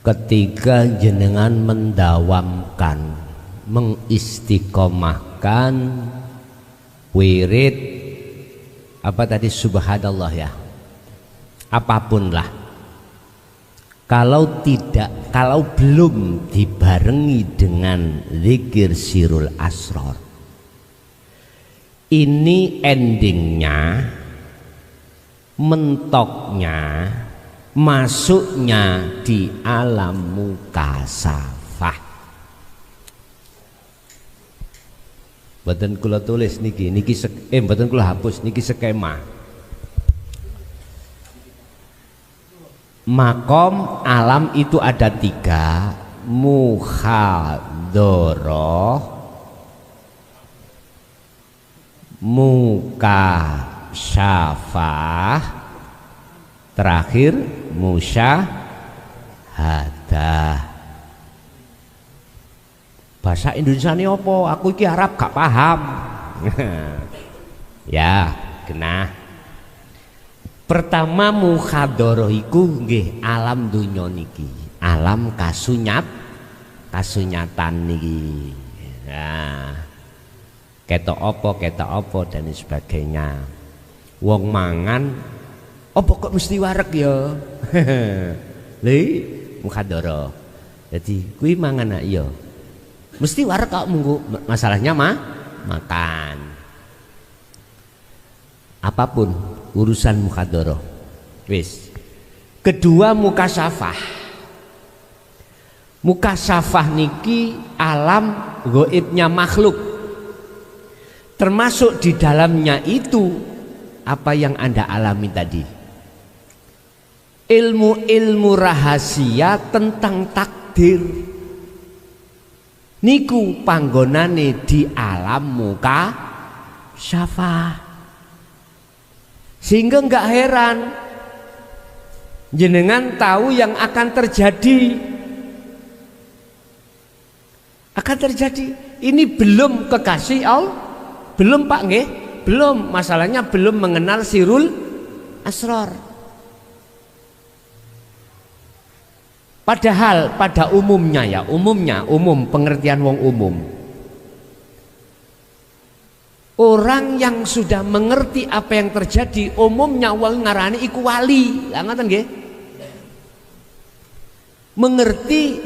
ketika jenengan mendawamkan, mengistiqomahkan wirid apa tadi, subhanallah ya, apapun lah, kalau belum dibarengi dengan zikir sirul asrar, ini endingnya, mentoknya, masuknya di alam mukasafah. Mboten kula tulis niki mboten kula hapus niki skema. Makom alam itu ada 3, muhadharah, mukasyafah, terakhir musyahadah. Bahasa Indonesia ini apa? Aku iki Arab gak paham. Ya, genah. Pertama muhadharah iku nggih alam dunya niki, alam kasunyatan niki. Nah, ketok apa dan sebagainya. Wong mangan apa kok mesti wareg ya? Lha muhadharah. Jadi kuwi mangan ya. Mesti wareg kok munggu, masalahnya makan. Apapun urusan muhadharah. Wis. Kedua mukasyafah. Mukasyafah niki alam gaibnya makhluk. Termasuk di dalamnya itu apa yang Anda alami tadi. Ilmu-ilmu rahasia tentang takdir. Niku panggonane di alam mukasyafah. Sehingga enggak heran jenengan tahu yang akan terjadi. Ini belum kekasih Allah. Belum Pak nggih? Belum, masalahnya belum mengenal sirul asrar. Padahal pada umumnya ya, umum pengertian wong umum. Orang yang sudah mengerti apa yang terjadi, umumnya wong ngarani iku wali. Lah ngoten nggih. Mengerti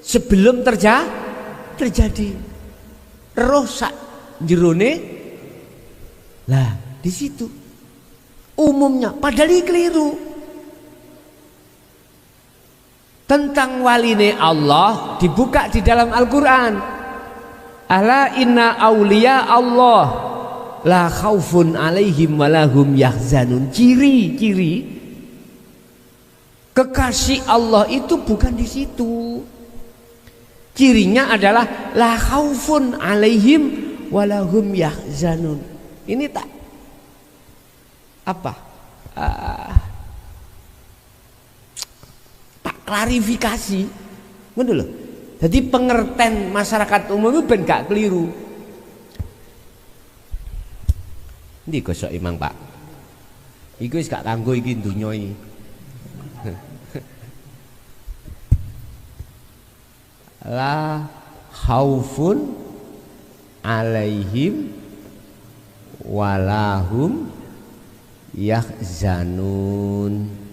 sebelum terjadi. Roh sak jerone. Lah, di situ. Umumnya padahal ini keliru. Tentang waline Allah dibuka di dalam Al-Quran. Ala inna awliya Allah la khaufun alaihim walahum yahzanun. Ciri-ciri kekasih Allah itu bukan di situ. Cirinya adalah la khaufun alaihim walahum yahzanun. Ini tak apa? Klarifikasi, ngono lho. Jadi pengertian masyarakat umum itu ben gak keliru. Ndi gosok Imang Pak? Iku wis gak kanggo iki donya iki. La khaufun alaihim walahum yahzanun.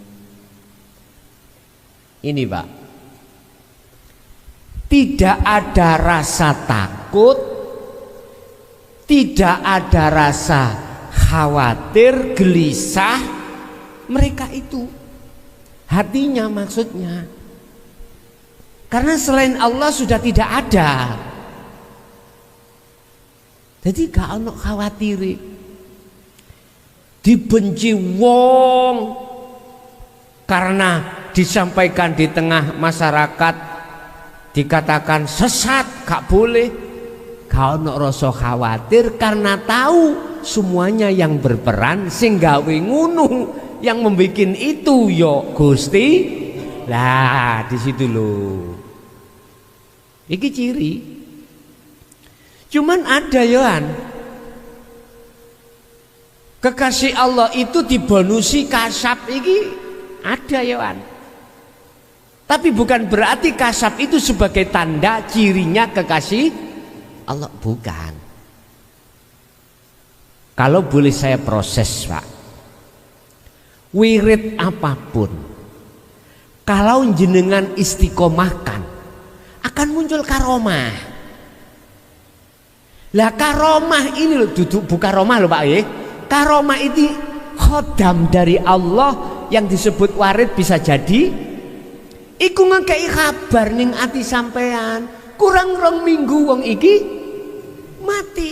Ini Pak, tidak ada rasa takut, tidak ada rasa khawatir, gelisah. Mereka itu hatinya maksudnya, karena selain Allah sudah tidak ada. Jadi gak ono khawatir. Dibenci wong karena disampaikan di tengah masyarakat, dikatakan sesat, gak boleh. Gak ono rasa khawatir karena tahu semuanya yang berperan sing gawe ngono, yang membikin itu yo Gusti. Lah di situ loh. Iki ciri. Cuman ada yoan, kekasih Allah itu dibonusi kasab iki ada yoan. Tapi bukan berarti kasab itu sebagai tanda cirinya kekasih Allah, bukan. Kalau boleh saya proses, Pak, wirid apapun, kalau jenengan istiqomahkan akan muncul karomah. Lah karomah ini loh, duduk bukan karomah loh Pak ya. Karomah itu khodam dari Allah yang disebut warid, bisa jadi iku ngekei kabar ning ati sampean kurang rong minggu wong iki mati.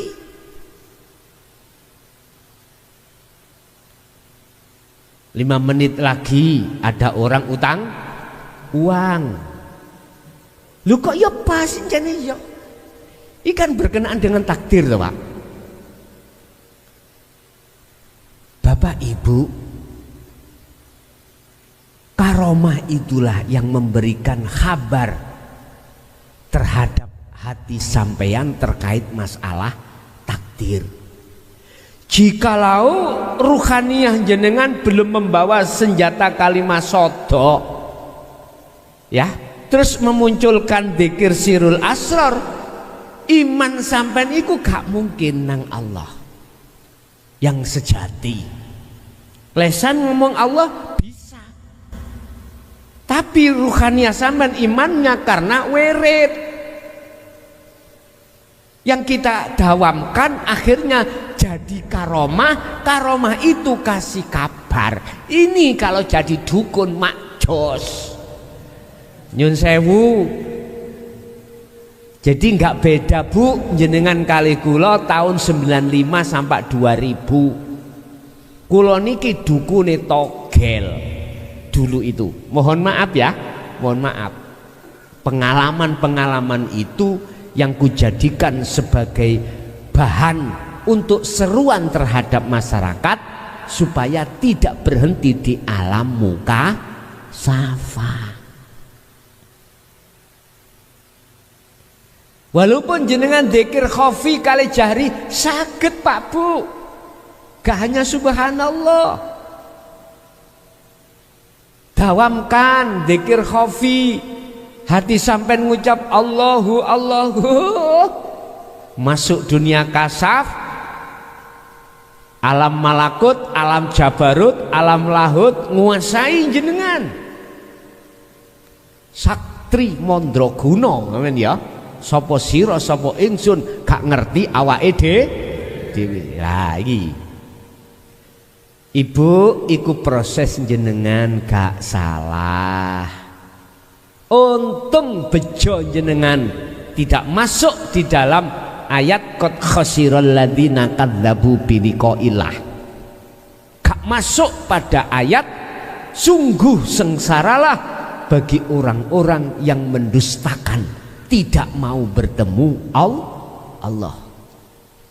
5 menit lagi ada orang utang uang. Lu kok ya pas jane ya. Ikan berkenaan dengan takdir loh Pak. Bapak Ibu, karomah itulah yang memberikan kabar terhadap hati sampeyan terkait masalah takdir. Jikalau ruhaniyah jenengan belum membawa senjata kalimat sodok, ya, terus memunculkan dzikir sirul asrar, iman sampean iku gak mungkin nang Allah yang sejati. Lesan ngomong Allah bisa, tapi ruhaniyah sampean imannya karena wirid yang kita dawamkan akhirnya jadi karomah. Karomah itu kasih kabar. Ini kalau jadi dukun mak jos nyun sewu. Jadi nggak beda Bu jenengan kali kula tahun 95 sampai 2000. Kula niki dukune togel dulu itu. Mohon maaf ya, mohon maaf. Pengalaman-pengalaman itu yang kujadikan sebagai bahan untuk seruan terhadap masyarakat supaya tidak berhenti di alam muka safa. Walaupun jenengan dzikir khafi kali jahri saged Pak Bu, gak hanya subhanallah, dawamkan dzikir khafi, hati sampai ngucap Allahu Allahu, masuk dunia kasaf, alam malakut, alam jabarut, alam lahut, nguasai jenengan. Saktri Mandraguna, amen ya. Sapa sira sapa ingsun gak ngerti awake dhewe. Lah iki Ibu, iku proses jenengan gak salah. Untung bejo jenengan tidak masuk di dalam ayat qad khasiral ladzina kadzdzabu bi liqaillah. Gak masuk pada ayat sungguh sengsaralah bagi orang-orang yang mendustakan, tidak mau bertemu Allah.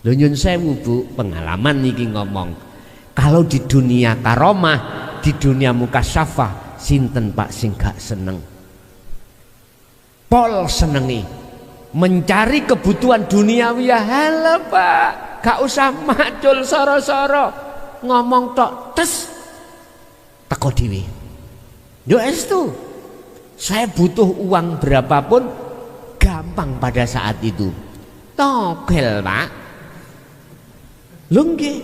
Lho nyun sewu Bu, pengalaman niki ngomong. Kalau di dunia karomah, di dunia mukasyafah, sinten Pak sing gak seneng? Pol senengi mencari kebutuhan duniawi ya. Halah Pak, gak usah macul soro-soro, ngomong tok tes teko dhewe. Yo estu, saya butuh uang berapapun gampang pada saat itu. Togel Pak. Lho nggih.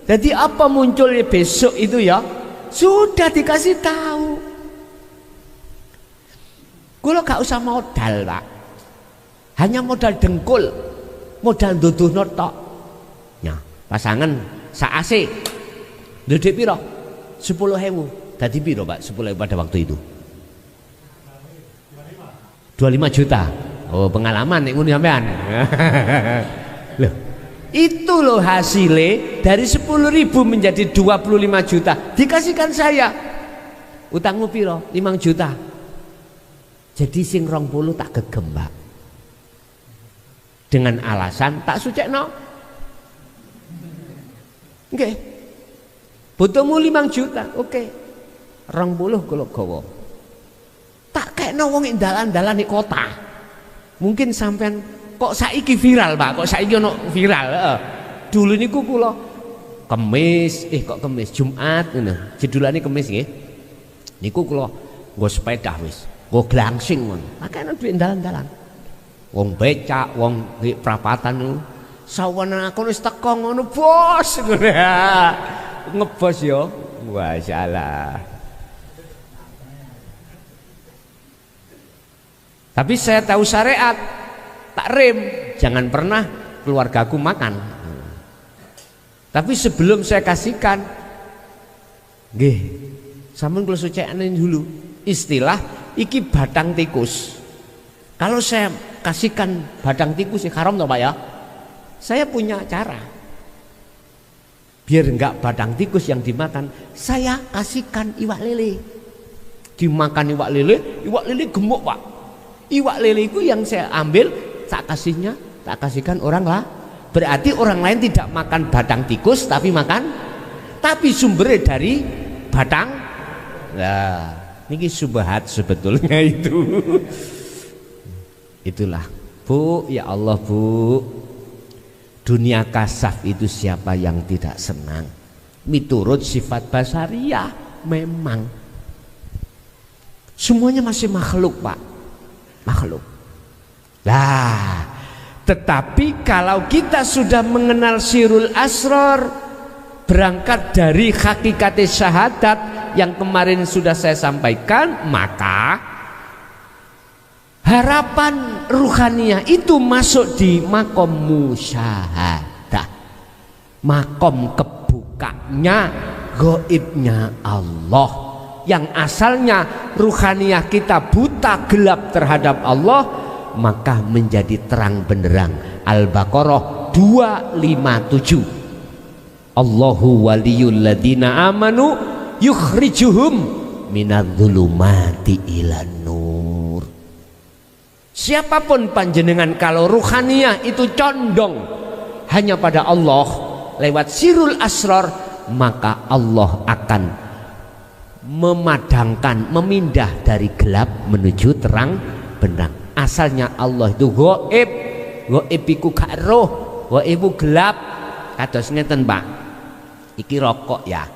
Jadi apa munculnya besok itu ya sudah dikasih tahu. Kula gak usah modal Pak, hanya modal dengkul, modal nduduhno tok. Ya, pasangan sak AC ndek piro? 10.000. Dadi piro Pak 10.000 pada waktu itu? 25 juta. Oh, pengalaman nek ngono sampean. Loh, itu loh hasilnya dari 10.000 menjadi 25 juta. Dikasihkan saya. Utangmu piro? 5 juta. Jadi sing 20 tak gegem Pak. Dengan alasan tak sucekno. Nggih. Butuhmu 5 juta. Oke. 20 kula gawa. Tak kekno wong ing dalan-dalan di kota. Mungkin sampean kok saiki viral Pak, kok saiki ono viral. Dulu niku kula Kemis, kok Kemis, Jumat ngono. Jedulane Kemis nggih. Niku kula nggo sepeda wis. Go glangsing ngono. Makane duit dalan-dalan. Wong becak, wong prapatan niku sawana aku wis teko ngono, Bos. Ngebos yo. Masyaallah. Tapi saya tahu syariat, tak rem, jangan pernah keluargaku makan. Tapi sebelum saya kasihkan, nggih, sampeyan kula sucekane dulu istilah iki batang tikus. Kalau saya kasihkan batang tikus ya haram toh Pak ya. Saya punya cara. Biar enggak batang tikus yang dimakan, saya kasihkan iwak lele. Dimakan iwak lele gemuk Pak. Iwak lele itu yang saya ambil, tak kasihkan orang lah. Berarti orang lain tidak makan batang tikus tapi sumbernya dari batang. Nah, ini subhat sebetulnya itu. Itulah, Bu, ya Allah Bu, dunia kasaf itu siapa yang tidak senang? Miturut sifat basariyah memang semuanya masih makhluk Pak, makhluk. Lah, tetapi kalau kita sudah mengenal sirul asror, berangkat dari hakikat syahadat yang kemarin sudah saya sampaikan, maka harapan ruhaniyah itu masuk di makom musyahadah, makom kebukanya gaibnya Allah, yang asalnya ruhaniyah kita buta gelap terhadap Allah, maka menjadi terang benderang. Al-Baqarah 257. Allahu waliyul ladina amanu yukhrijuhum minadh-dhulumati ilan nur. Siapapun panjenengan kalau ruhaniyah itu condong hanya pada Allah lewat sirul asrar, maka Allah akan memadangkan, memindah dari gelap menuju terang benderang. Asalnya Allah itu gaib, gaib iku gak roh, gaib iku gelap. Kados ngeten Pak, iki rokok ya,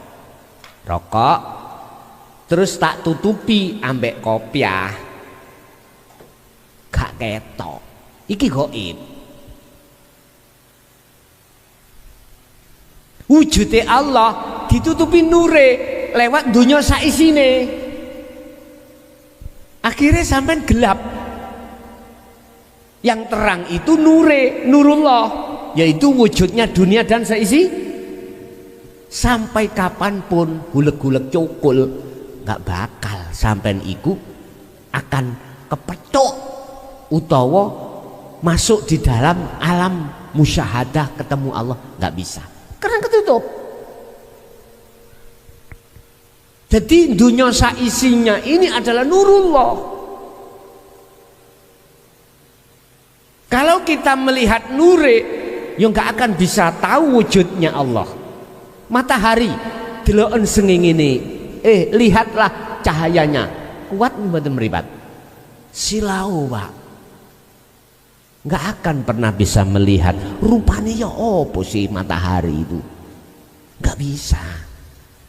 rokok terus tak tutupi ambek kopiah, gak ketok, iki gaib. Wujude Allah ditutupi nure lewat dunia saisine, akhirnya sampai gelap. Yang terang itu nurullah, yaitu wujudnya dunia dan seisi. Sampai kapanpun hulek-hulek cukul nggak bakal sampai iku akan kepethuk utawa masuk di dalam alam musyahadah ketemu Allah, nggak bisa karena ketutup. Jadi dunia saisinya ini adalah nurullah. Kalau kita melihat nure, ya nggak akan bisa tahu wujudnya Allah. Matahari deloken sengingine, lihatlah cahayanya, kuat mboten mripat? Silau Pak, nggak akan pernah bisa melihat rupanya ya opo sih matahari itu, nggak bisa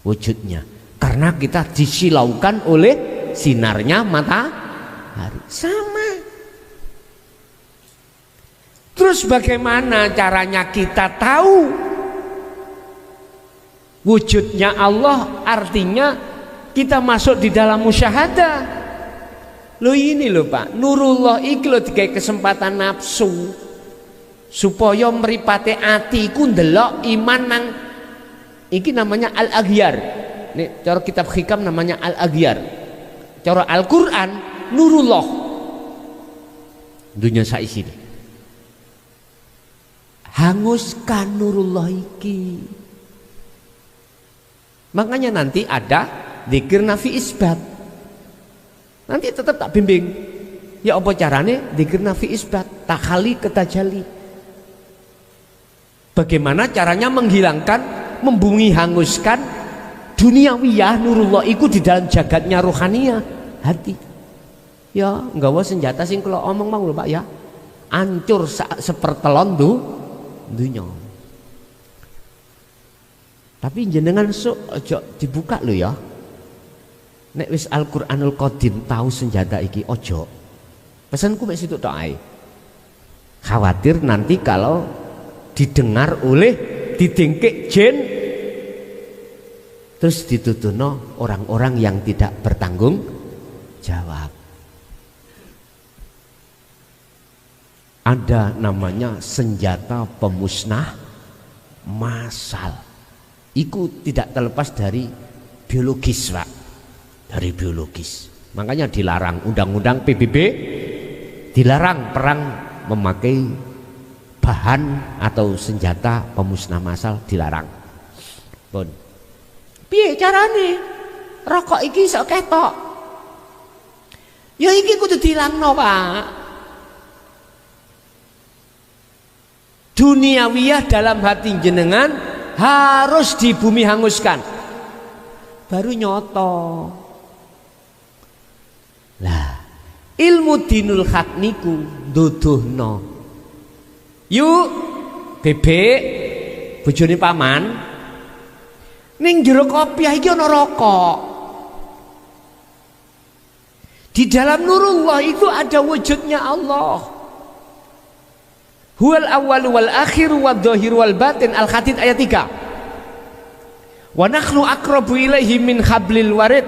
wujudnya, karena kita disilaukan oleh sinarnya matahari. Sama. Terus bagaimana caranya kita tahu wujudnya Allah? Artinya kita masuk di dalam musyahadah. Lo ini loh Pak, nurullah iki lo dikai kesempatan nafsu supaya mripate ati ku ndelok iman nang iki namanya al-aghyar. Nih cara kitab hikam namanya al-aghyar. Cara Al-Qur'an nurullah. Dunia saisine. Hanguskan nurullah iki. Makanya nanti ada dzikir nafi isbat. Nanti tetap tak bimbing. Ya apa carane dzikir nafi isbat, takhali ketajali. Bagaimana caranya menghilangkan, membungi, hanguskan duniawiyah nurullah iku di dalam jagatnya rohaniyah hati. Ya nggawa senjata sing kula omong mau lho Pak ya. Ancur sepertelon dunia. Tapi jenengan sok aja dibuka lo ya. nek wis Al-Qur'anul Qadim tahu senjata iki ojo. Pesanku mek situ tok ae. Khawatir nanti kalau didengar oleh didengkek jin terus dituduhno orang-orang yang tidak bertanggung jawab. Ada namanya senjata pemusnah massal. Iku tidak terlepas dari biologis, Pak. Dari biologis. Makanya dilarang, undang-undang PBB dilarang perang memakai bahan atau senjata pemusnah massal, dilarang. Pun. Piye carane? Rokok iki iso ketok. Ya iki kudu dilangno, Pak. Duniawiyah dalam hati jenengan harus di bumi hanguskan, baru nyoto. Lah ilmu dinul haq niku duduhno. Yuk bebek bojone paman ning jero kopiah iki ana rokok. Di dalam nurullah itu ada wujudnya Allah. Huwal awwalu wal akhiru wad dhahiru wal batin. Al-Hadid ayat 3. Wa nakhlu aqrabu ilaihi min hablil warid.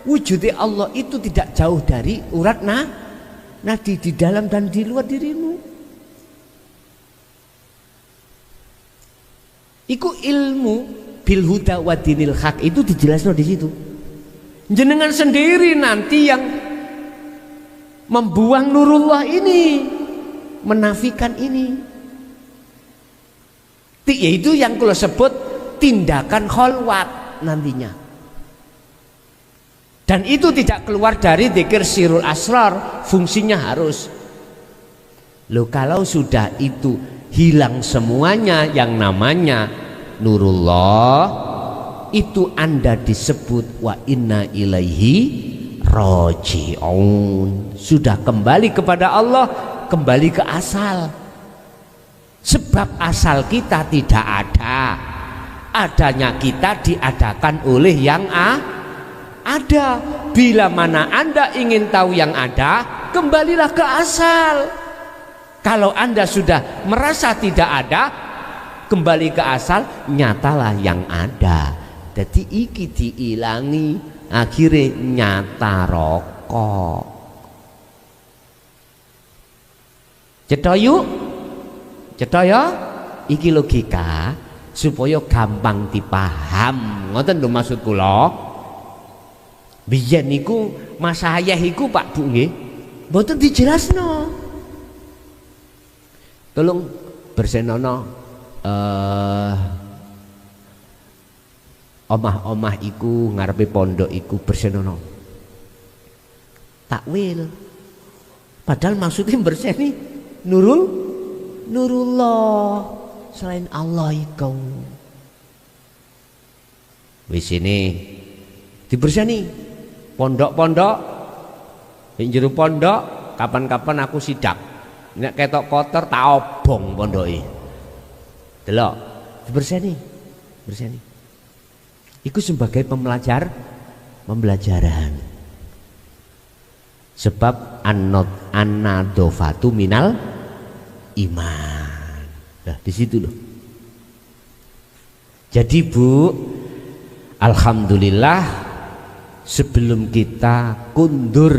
Wujudnya Allah itu tidak jauh dari urat nadi di dalam dan di luar dirimu. Iku ilmu bil huda wa dinil haq itu dijelaskan di situ. Jenengan sendiri nanti yang membuang nurullah ini, menafikan ini. Yaitu yang kalau sebut tindakan kholwat nantinya. Dan itu tidak keluar dari dzikir sirul asrar, fungsinya harus. Loh kalau sudah itu hilang semuanya yang namanya nurullah, itu Anda disebut wa inna ilaihi raji'un. Sudah kembali kepada Allah, kembali ke asal. Sebab asal kita tidak ada, adanya kita diadakan oleh yang ada. Bila mana Anda ingin tahu yang ada, kembalilah ke asal. Kalau Anda sudah merasa tidak ada, kembali ke asal, nyatalah yang ada. Jadi iki diilangi, akhirnya nyata rokok. Cetha yuk, cetha ya, iki logika supaya gampang dipaham. Ngoten lho maksud kula. Biyen niku Mas Hayah iku Pak Bu nggih, mboten dijelasno. Tolong bersenono omah-omah iku ngarepe pondok iku bersenono. Takwil. Padahal maksudnya berseni nurullah selain Allah iku. Wis ini diberseni pondok-pondok, ing jero pondok kapan-kapan aku sidak. Nek ketok kotor tak obong pondoke. Delok, diberseni, berseni. Iku sebagai pembelajaran. Sebab an-nadhafatu minal iman. Nah, di situ loh. Jadi Bu, alhamdulillah sebelum kita kundur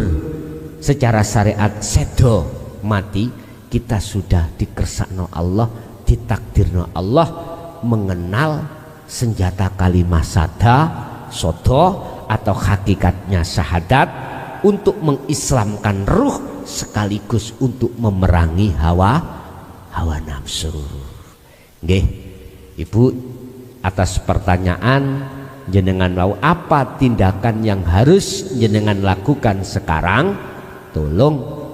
secara syariat sedo mati, kita sudah dikersakno Allah, ditakdirno Allah mengenal senjata kalimah sodo atau hakikatnya syahadat untuk mengislamkan ruh sekaligus untuk memerangi hawa nafsu. Nggih, Ibu, atas pertanyaan jenengan mau apa tindakan yang harus jenengan lakukan sekarang, tolong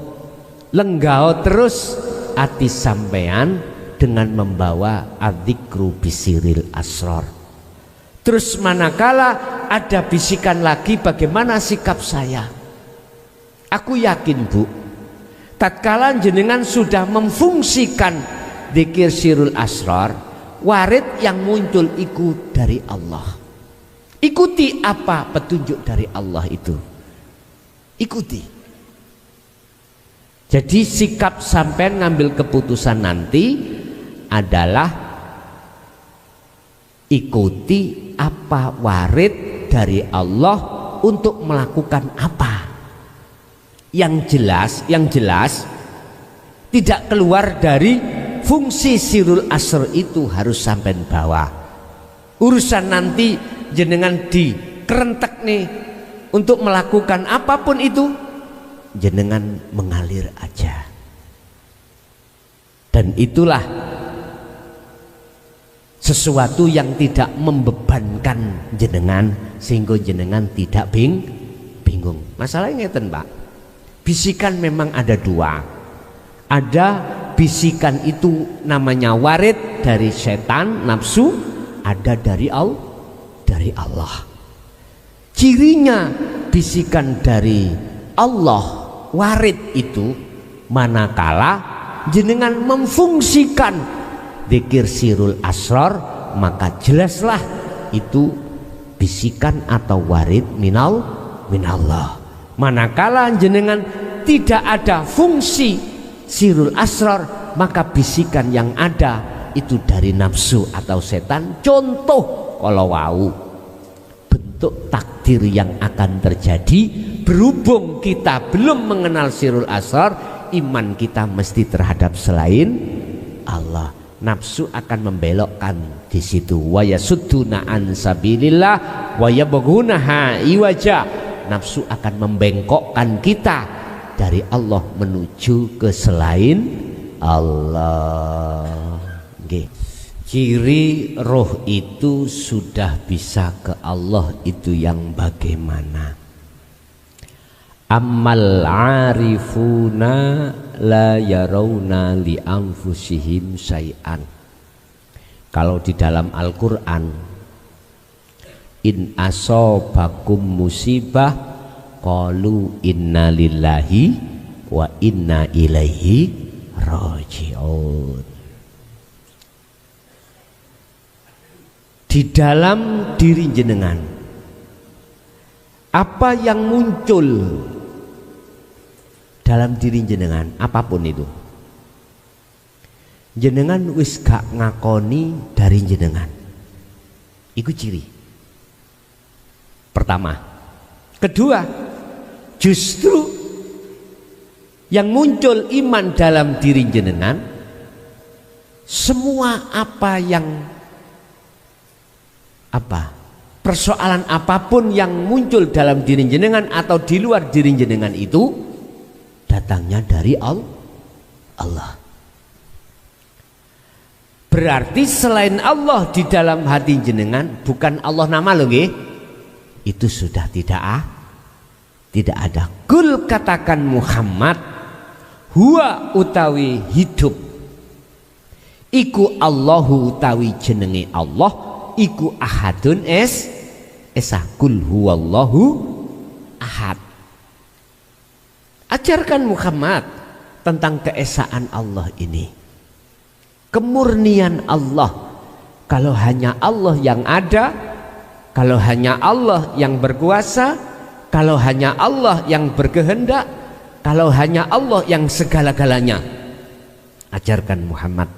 lenggao terus hati sampean dengan membawa adzikru bisiril asrar. Terus manakala ada bisikan lagi, bagaimana sikap saya? Aku yakin Bu, tatkala jenengan sudah memfungsikan dzikir sirul asrar, warid yang muncul iku dari Allah. Ikuti apa petunjuk dari Allah itu. Ikuti. Jadi sikap sampean ngambil keputusan nanti adalah ikuti apa warid dari Allah untuk melakukan apa. Yang jelas tidak keluar dari fungsi sirul asr itu harus sampean bawa. Urusan nanti jenengan dikerentek nih untuk melakukan apapun itu, jenengan mengalir aja. Dan itulah sesuatu yang tidak membebankan jenengan sehingga jenengan tidak bingung. Masalahnya ngeten, Pak. Bisikan memang ada dua. Ada bisikan itu namanya warid dari setan, nafsu, ada dari Allah. Cirinya bisikan dari Allah warid itu manakala jenengan memfungsikan dzikir sirul asrar, maka jelaslah itu bisikan atau warid minallah. Manakala jenengan tidak ada fungsi sirul asrar, maka bisikan yang ada itu dari nafsu atau setan. Contoh kalau wau bentuk takdir yang akan terjadi, berhubung kita belum mengenal sirul asrar, iman kita mesti terhadap selain Allah. Nafsu akan membelokkan di situ. Wa yasudduna an sabilillah wa yabghunaha iwaja. Nafsu akan membengkokkan kita dari Allah menuju ke selain Allah. Okay. Ciri roh itu sudah bisa ke Allah itu yang bagaimana? Ammal arifuna la yarawna li anfusihim syai'an. Kalau di dalam Al-Qur'an, in asobakum musibah qalu inna lillahi wa inna ilaihi raji'un. Di dalam diri jenengan apa yang muncul dalam diri jenengan, apapun itu, jenengan wis gak ngakoni dari jenengan, itu ciri pertama. Kedua, justru yang muncul iman dalam diri jenengan, semua persoalan apapun yang muncul dalam diri jenengan atau di luar diri jenengan itu datangnya dari Allah. Berarti selain Allah di dalam hati jenengan, bukan Allah nama loh nggih, itu sudah tidak ada. Kul katakan Muhammad, huwa utawi hidup iku Allahu utawi jenenge Allah, iku ahadun esa. Kul huwallahu ahad. Ajarkan Muhammad tentang keesaan Allah ini, kemurnian Allah. Kalau hanya Allah yang ada, kalau hanya Allah yang berkuasa, kalau hanya Allah yang berkehendak, kalau hanya Allah yang segala-galanya. Ajarkan Muhammad.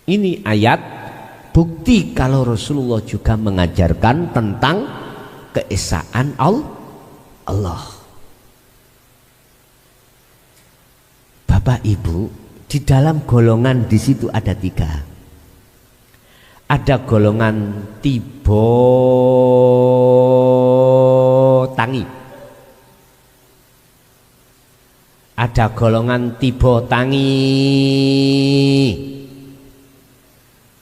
Ini ayat bukti kalau Rasulullah juga mengajarkan tentang keesaan Allah. Bapak Ibu, di dalam golongan di situ ada 3. Ada golongan tiba tangi. Ada golongan tiba tangi.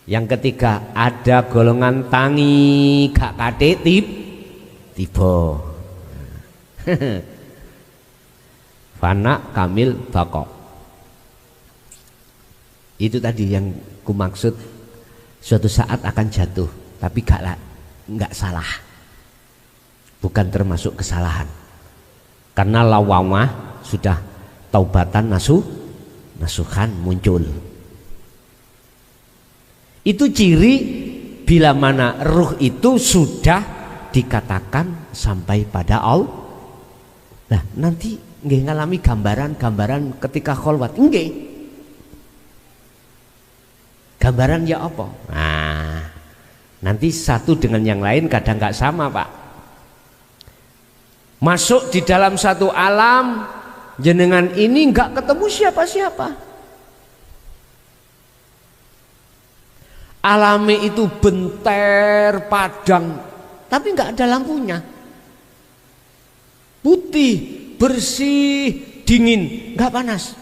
Yang ketiga, ada golongan tangi gak kate tiba. Fana kamil bako. Itu tadi yang ku maksud, suatu saat akan jatuh, tapi nggak salah, bukan termasuk kesalahan, karena lawamah sudah taubatan nasuhan muncul. Itu ciri bila mana ruh itu sudah dikatakan sampai pada Allah. Nah, nanti nggih ngalami gambaran-gambaran ketika kholwat nggih. Gambaran ya apa? Nah, nanti satu dengan yang lain kadang nggak sama, Pak. Masuk di dalam satu alam, jenengan ini nggak ketemu siapa-siapa. Alamnya itu benter, padang, tapi nggak ada lampunya. Putih, bersih, dingin, nggak panas.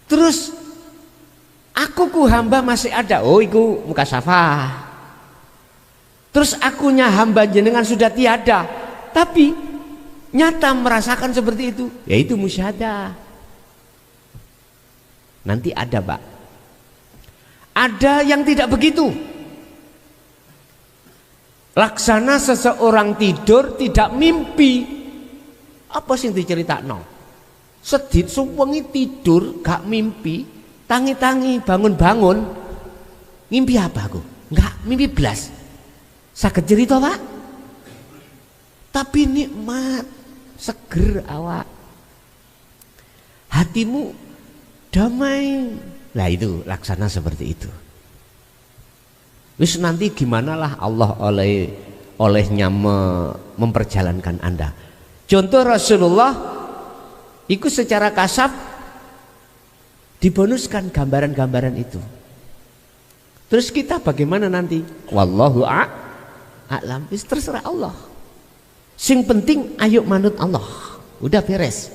Terus aku ku hamba masih ada. Oh, iku muka syafa. Terus akunya hamba jenengan sudah tiada, tapi nyata merasakan seperti itu, yaitu musyahadah. Nanti ada, Pak. Ada yang tidak begitu. Laksana seseorang tidur tidak mimpi. Apa sih yang diceritakno? Sedit suwengi tidur gak mimpi, tangi-tangi bangun-bangun. Mimpi apa aku? Enggak, mimpi blas. Saged cerita, Pak? Tapi nikmat, seger awak. Hatimu damai. Lah itu laksana seperti itu. Wis nanti gimanalah Allah olehnya memperjalankan Anda. Contoh Rasulullah itu secara kasab dibonuskan gambaran-gambaran itu. Terus kita bagaimana nanti? Wallahu a'lam. Terserah Allah. Sing penting ayo manut Allah. Udah beres.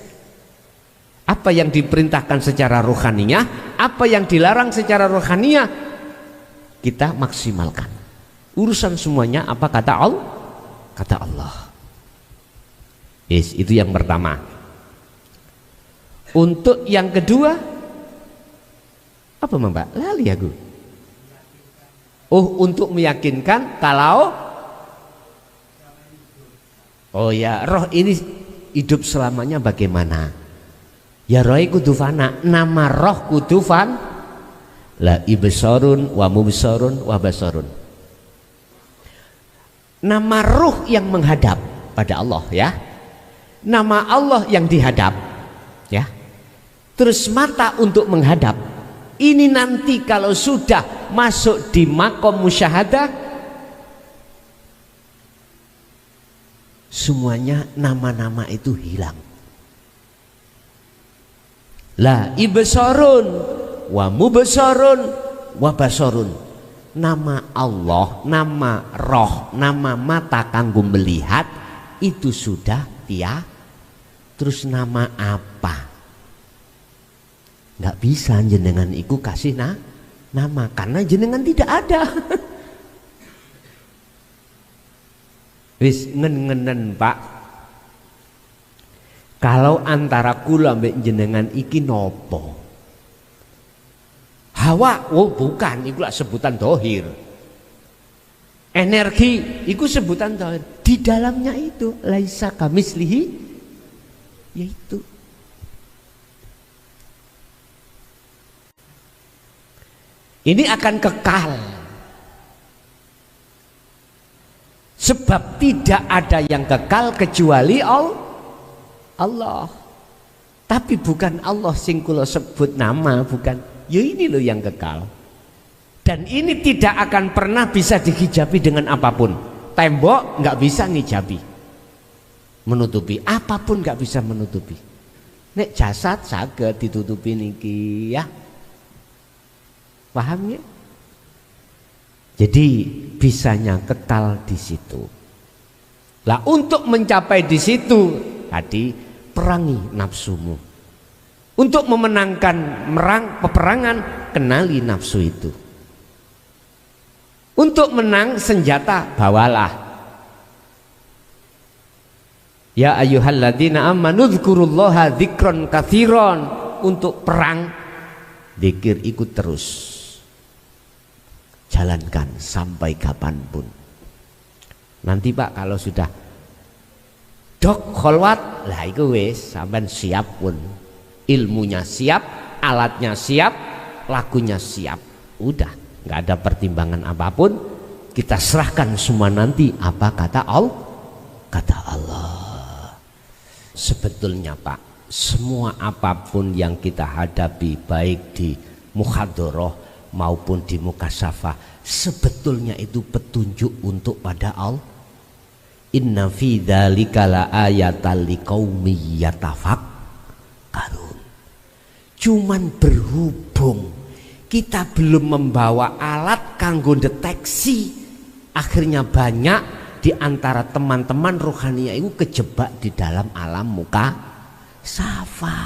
Apa yang diperintahkan secara rohaniyah, apa yang dilarang secara rohaniyah, kita maksimalkan. Urusan semuanya apa kata Allah? Kata Allah. Yes, itu yang pertama. Untuk yang kedua, apa Mbak? Lali aku. Oh, untuk meyakinkan kalau oh ya, roh ini hidup selamanya bagaimana? Ya roh kudu fana, nama roh kudu fan. La ibsarun wa mubsarun wa basarun. Nama roh yang menghadap pada Allah ya. Nama Allah yang dihadap ya. Terus mata untuk menghadap. Ini nanti kalau sudah masuk di makom musyahadah, semuanya nama-nama itu hilang. La ibsarun wa mubsarun wa basarun. Nama Allah, nama roh, nama mata kanggo melihat itu sudah terus nama apa? Nggak bisa jenengan iku kasih nama karena jenengan tidak ada. Wis ngenen Pak. Kalau antara kula mbek jenengan iki nopo? Hawa, oh bukan, itu sebutan dohir. Energi, itu sebutan dohir. Di dalamnya itu laisa kamislihi, yaitu ini akan kekal. Sebab tidak ada yang kekal kecuali Allah. Tapi bukan Allah sing kula sebut nama, bukan. Ya ini loh yang kekal. Dan ini tidak akan pernah bisa dihijabi dengan apapun. Tembok nggak bisa ngijabi, menutupi. Apapun nggak bisa menutupi. Nek jasad saged ditutupi niki ya. Paham ya? Jadi bisanya kekal di situ. Lah untuk mencapai di situ tadi perangi nafsumu. Untuk memenangkan peperangan kenali nafsu itu. Untuk menang senjata bawalah. Ya ayyuhalladzina amanu dzkurullaha dzikron katsiron. Untuk perang dzikir ikut terus. Jalankan sampai kapanpun. Nanti Pak kalau sudah dok kholwat lah iku wis sampean siap pun. Ilmunya siap, alatnya siap, lakunya siap. Udah, nggak ada pertimbangan apapun, kita serahkan semua nanti apa kata Allah. Kata Allah. Sebetulnya Pak, semua apapun yang kita hadapi baik di muhadharah maupun di mukasyafah, sebetulnya itu petunjuk untuk pada Allah. Inna fi dzalika laayatan liqaumi yatafakkarun. Cuman berhubung kita belum membawa alat kanggo deteksi, akhirnya banyak di antara teman-teman rohania itu kejebak di dalam alam muka safa.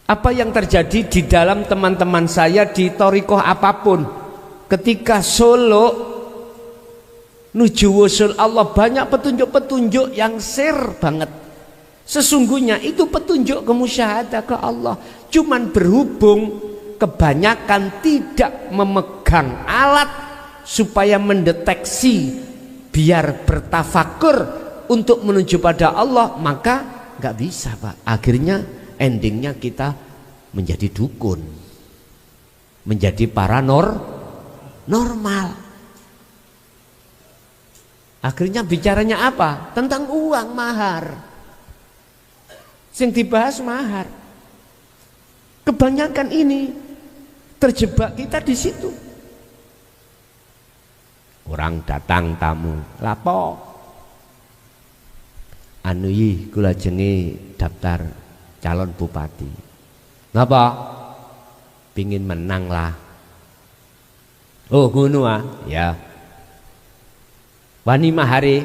Apa yang terjadi di dalam teman-teman saya di thariqah apapun, ketika Solo nuju wusul Allah, banyak petunjuk-petunjuk yang sir banget. Sesungguhnya itu petunjuk kemusyahadah ke Allah. Cuman berhubung kebanyakan tidak memegang alat supaya mendeteksi biar bertafakur untuk menuju pada Allah, maka nggak bisa Pak. Akhirnya endingnya kita menjadi dukun, menjadi normal. Akhirnya bicaranya apa? Tentang uang, mahar. Sing dibahas mahar. Kebanyakan ini terjebak kita di situ. Orang datang tamu, lapo anu yi kula jenenge daftar calon bupati. Napa? Pingin menang lah. Oh ngono ah, ya. Wani mahari,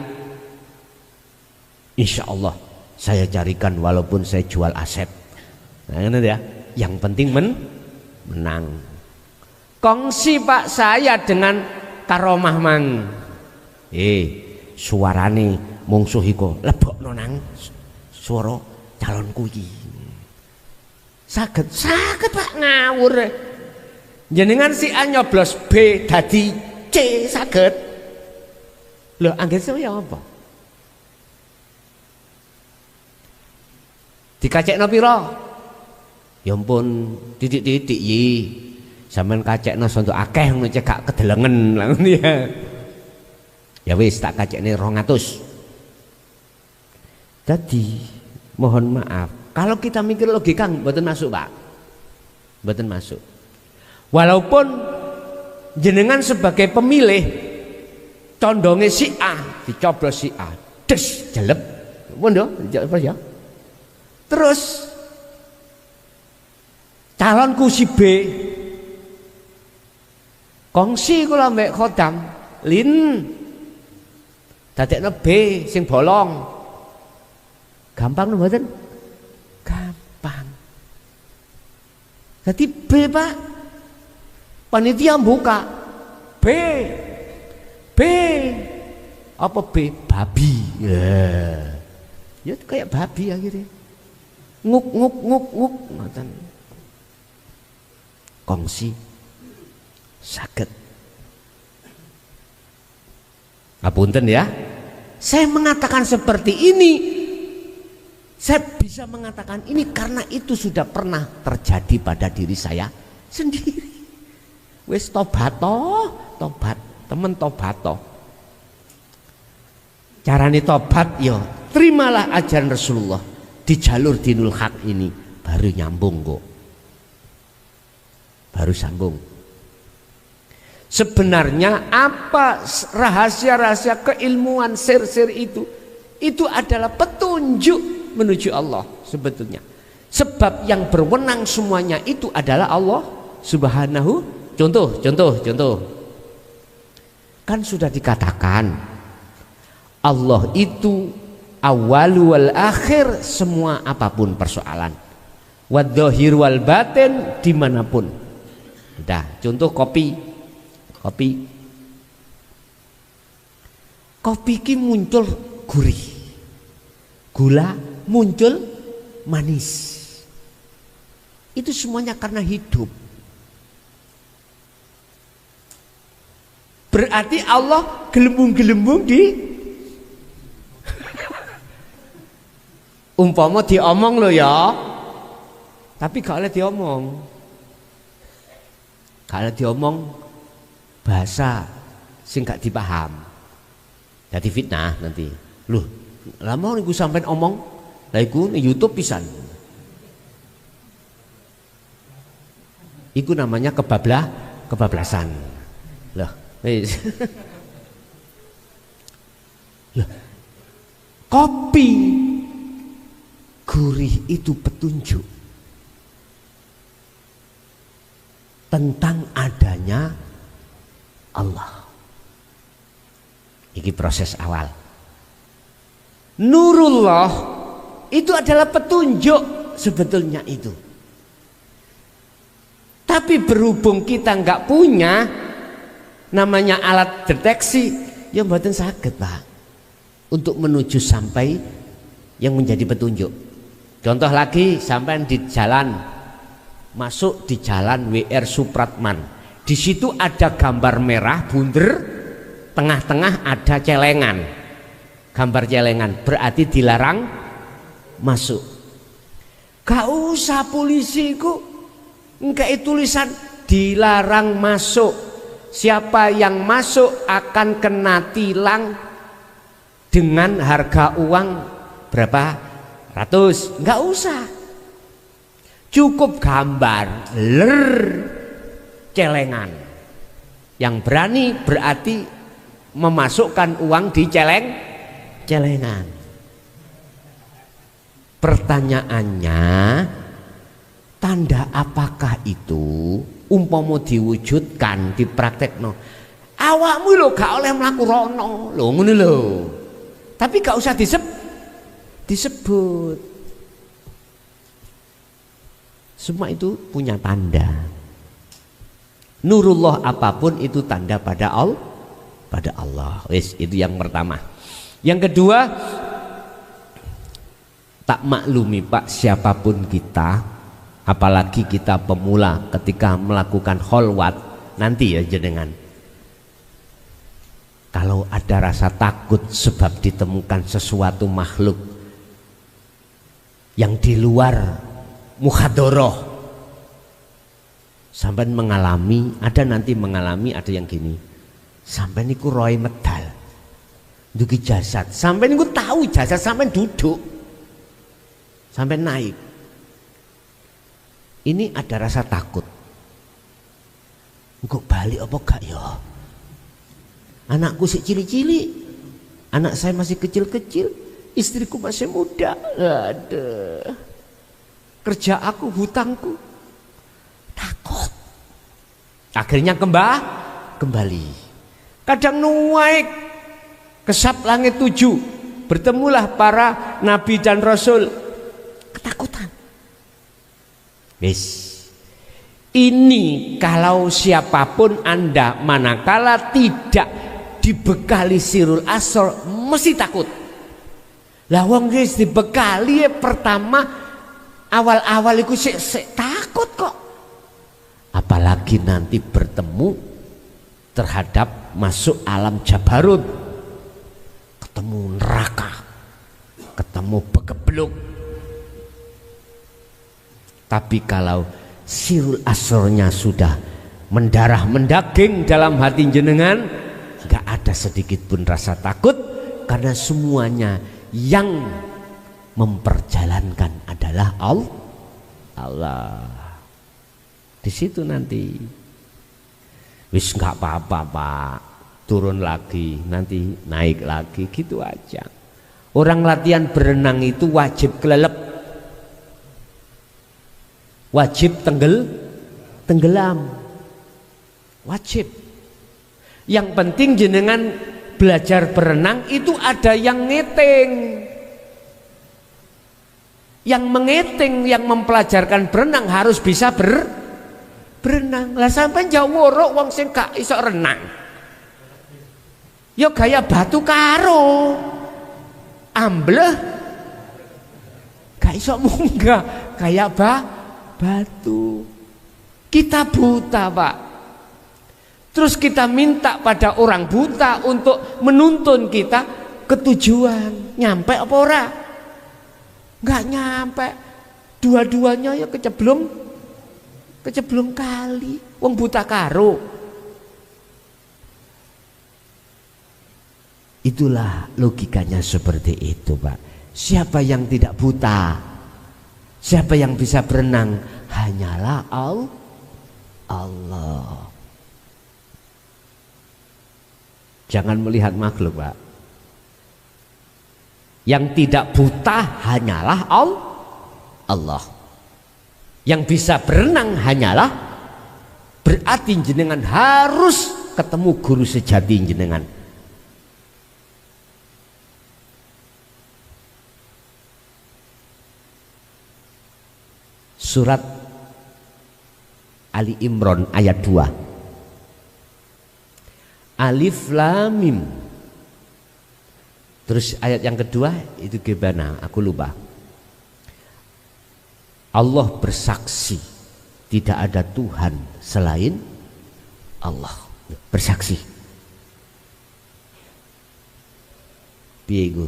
insya Allah saya carikan walaupun saya jual aset. Nah ini ya, yang penting menang. Kongsi Pak saya dengan karomah mang. Suarane mungsuh iku lebokno nang swara calonku iki. Saged Pak ngawur. Jenengan si A nyoblos B dadi C saged. Lho anggen saya apa? Dikacekno pira? Ya ampun, titik-titik yi. Sampeyan kacekno sonto akeh ngono cek gak kedelengen lha ngono ya. Ya wis tak kacekne 200. Jadi mohon maaf, kalau kita mikir logika mboten masuk, Pak. Mboten masuk. Walaupun jenengan sebagai pemilih condonge si A, dicoblos si A, des jeleb. Mondo, ya. Terus calonku si B kongsi kula mbek khodam lin dadekno B sing bolong. Gampang lho mboten? Gampang. Jadi B Pak, panitia buka B apa B? Babi. Ya kayak babi akhirnya. Nguk ngoten. Kongsi saged. Ngapunten ya. Saya mengatakan seperti ini, saya bisa mengatakan ini karena itu sudah pernah terjadi pada diri saya sendiri. Wis tobat, temen tobat. Carane tobat yo, terimalah ajaran Rasulullah di jalur dinul haq ini, baru nyambung kok. Baru sambung. Sebenarnya apa rahasia-rahasia keilmuan sir-sir itu? Itu adalah petunjuk menuju Allah sebetulnya. Sebab yang berwenang semuanya itu adalah Allah Subhanahu. Contoh. Kan sudah dikatakan Allah itu awal wal akhir semua apapun persoalan. Wadzohir wal batin dimanapun. Udah, contoh kopi ki muncul gurih, gula muncul manis. Itu semuanya karena hidup. Berarti Allah gelembung-gelembung di umpama diomong lo ya, tapi gak oleh diomong. Kalau diomong bahasa sing gak dipaham. Jadi fitnah nanti. Loh, lah mau niku sampean omong, lah iku ning YouTube pisan. Iku namanya kebablasan. Loh, wis. Loh. Kopi gurih itu petunjuk tentang adanya Allah. Ini proses awal. Nurullah itu adalah petunjuk sebetulnya itu. Tapi berhubung kita nggak punya namanya alat deteksi, ya mboten saged Pak untuk menuju sampai yang menjadi petunjuk. Contoh lagi, sampai di jalan, masuk di jalan WR Supratman, di situ ada gambar merah bunder, tengah-tengah ada celengan, gambar celengan, berarti dilarang masuk. Gak usah polisi ku nggak tulisan dilarang masuk, siapa yang masuk akan kena tilang dengan harga uang berapa ratus. Nggak usah, cukup gambar celengan. Yang berani berarti memasukkan uang di celengan. Pertanyaannya, tanda apakah itu umpama diwujudkan dipraktekno, awakmu lho gak oleh mlaku rono lho, ngono lho. Tapi gak usah disebut. Semua itu punya tanda. Nurullah apapun itu tanda pada Allah. Wis, itu yang pertama. Yang kedua, tak maklumi Pak, siapapun kita, apalagi kita pemula ketika melakukan kholwat nanti ya jenengan, kalau ada rasa takut sebab ditemukan sesuatu makhluk yang di luar mukhadoroh, sampai mengalami, ada yang gini, sampai niku roy medal dugi jasad, sampai niku tahu jasad, sampai duduk, sampai naik, ini ada rasa takut, engkau balik apa gak ya? Anakku si cili-cili, anak saya masih kecil-kecil, istriku masih muda, ada kerja aku, hutangku, takut. Akhirnya kembali. Kadang naik kesap langit 7, bertemulah para nabi dan rasul, ketakutan. Ini kalau siapapun Anda manakala tidak dibekali sirul asrar mesti takut. Lah wong wis dibekali ya, pertama awal-awal iku sik takut kok. Apalagi nanti bertemu terhadap masuk alam jabarut, ketemu neraka, ketemu begebluk. Tapi kalau sirul asrornya sudah mendarah mendaging dalam hati jenengan, gak ada sedikit pun rasa takut, karena semuanya yang memperjalankan adalah Allah. Di situ nanti wis nggak apa-apa Pak, turun lagi, nanti naik lagi, gitu aja. Orang latihan berenang itu wajib kelelep, wajib tenggelam, wajib. Yang penting jenengan belajar berenang itu ada yang ngeting, yang mengeting, yang mempelajarkan berenang harus bisa berenang. Lah sampai jauh worok wong sing gak iso renang, yo gaya batu karo ambleh, gak iso munggah kayak batu. Kita buta Pak, terus kita minta pada orang buta untuk menuntun kita ke tujuan. Nyampe apa ora? Nggak nyampe. Dua-duanya ya Keceblong kali, wong buta karo. Itulah logikanya seperti itu, Pak. Siapa yang tidak buta? Siapa yang bisa berenang? Hanyalah Allah. Jangan melihat makhluk, Pak. Yang tidak buta hanyalah Allah. Yang bisa berenang hanyalah, berarti jenengan harus ketemu guru sejati jenengan. Surat Ali Imran ayat 2. Alif Lam Mim. Terus ayat yang kedua itu gimana? Aku lupa. Allah bersaksi tidak ada Tuhan selain Allah. Bersaksi. Piye iku?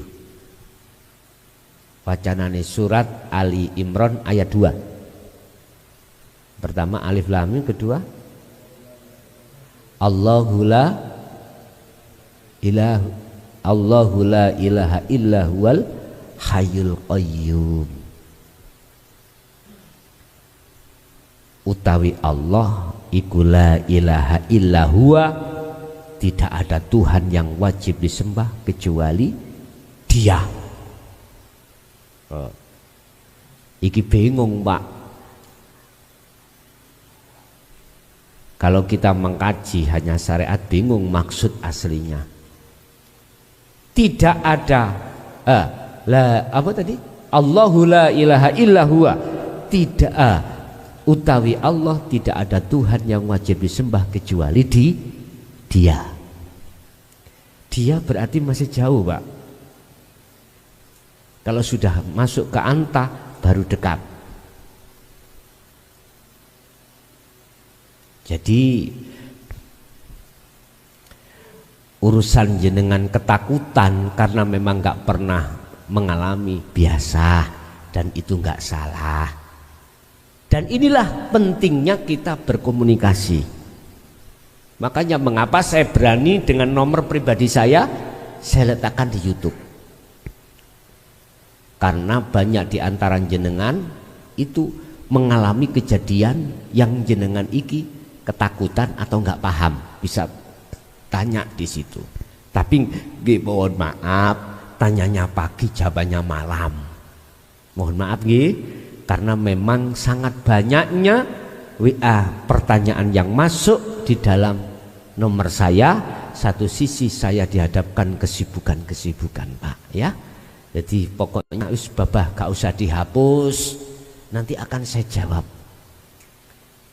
Wacanane surat Ali Imran ayat 2. Pertama alif lam mim, kedua Allahu la ilaha illa huwal hayyul qayyum. Utawi Allah iku la ilaha illa huwa, tidak ada Tuhan yang wajib disembah kecuali Dia. Iki bingung, Pak. Kalau kita mengkaji hanya syariat, bingung maksud aslinya. Tidak ada apa tadi? Allahu la ilaha illa huwa. Tidak utawi Allah tidak ada Tuhan yang wajib disembah kecuali Dia. Dia berarti masih jauh, Pak. Kalau sudah masuk ke anta baru dekat. Jadi urusan jenengan ketakutan karena memang nggak pernah mengalami, biasa, dan itu nggak salah. Dan inilah pentingnya kita berkomunikasi. Makanya mengapa saya berani dengan nomor pribadi saya letakkan di YouTube. Karena banyak di antara jenengan itu mengalami kejadian yang jenengan iki ketakutan atau nggak paham, bisa tanya di situ. Tapi mohon maaf, tanyanya pagi, jawabannya malam. Mohon maaf karena memang sangat banyaknya WA pertanyaan yang masuk di dalam nomor saya. Satu sisi saya dihadapkan kesibukan-kesibukan, Pak, ya. Jadi pokoknya wis babah gak usah dihapus, nanti akan saya jawab.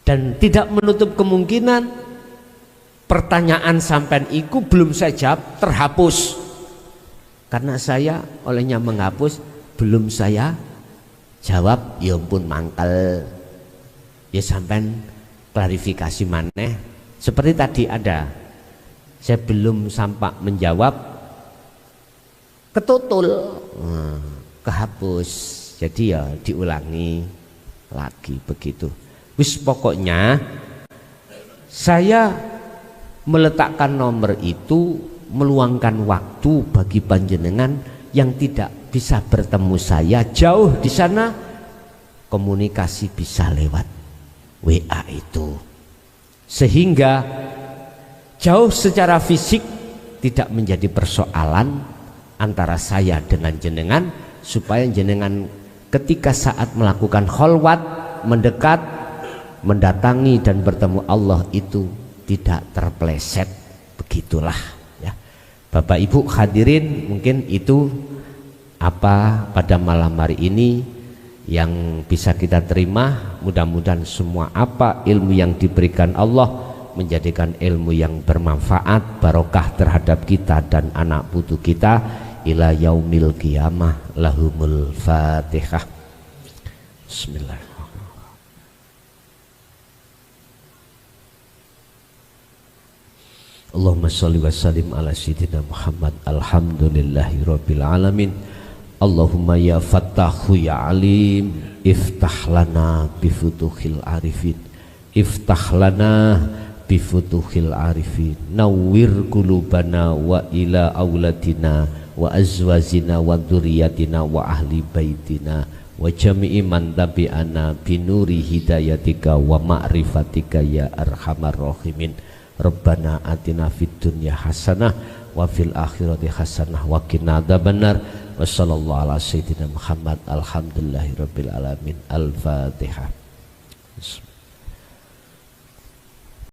Dan tidak menutup kemungkinan pertanyaan sampean iku belum saya jawab terhapus, karena saya olehnya menghapus belum saya jawab, ya ampun mangkel, ya sampean klarifikasi maneh. Seperti tadi ada, saya belum sampai menjawab ketutul, kehapus, jadi ya diulangi lagi begitu. Wis pokoknya saya meletakkan nomor itu meluangkan waktu bagi panjenengan yang tidak bisa bertemu saya jauh di sana, komunikasi bisa lewat WA itu, sehingga jauh secara fisik tidak menjadi persoalan antara saya dengan jenengan, supaya jenengan ketika saat melakukan kholwat, mendekat, mendatangi dan bertemu Allah itu tidak terpleset. Begitulah ya Bapak Ibu hadirin, mungkin itu apa pada malam hari ini yang bisa kita terima. Mudah-mudahan semua apa ilmu yang diberikan Allah menjadikan ilmu yang bermanfaat, barokah terhadap kita dan anak putu kita ila yaumil qiyamah. Lahumul Fatihah. Bismillah. Allahumma sholli wa sallim ala sayyidina Muhammad. Alhamdulillahi rabbil alamin. Allahumma ya fattahu ya alim, iftah lana bifutuhil arifin iftah lana bifutuhil arifin, nawwir qulubana wa ila auladina wa azwajina wa dzurriyyatina wa ahli baitina wa jami'i man tabi'ana binuri hidayatika wa ma'rifatika ya arhamar rahimin. Rabbana atina fid dunya hasanah wa fil akhirati hasanah wa qina adzabannar. Wa sallallahu ala sayyidina Muhammad. Alhamdulillahirabbil alamin. Al-Fatihah.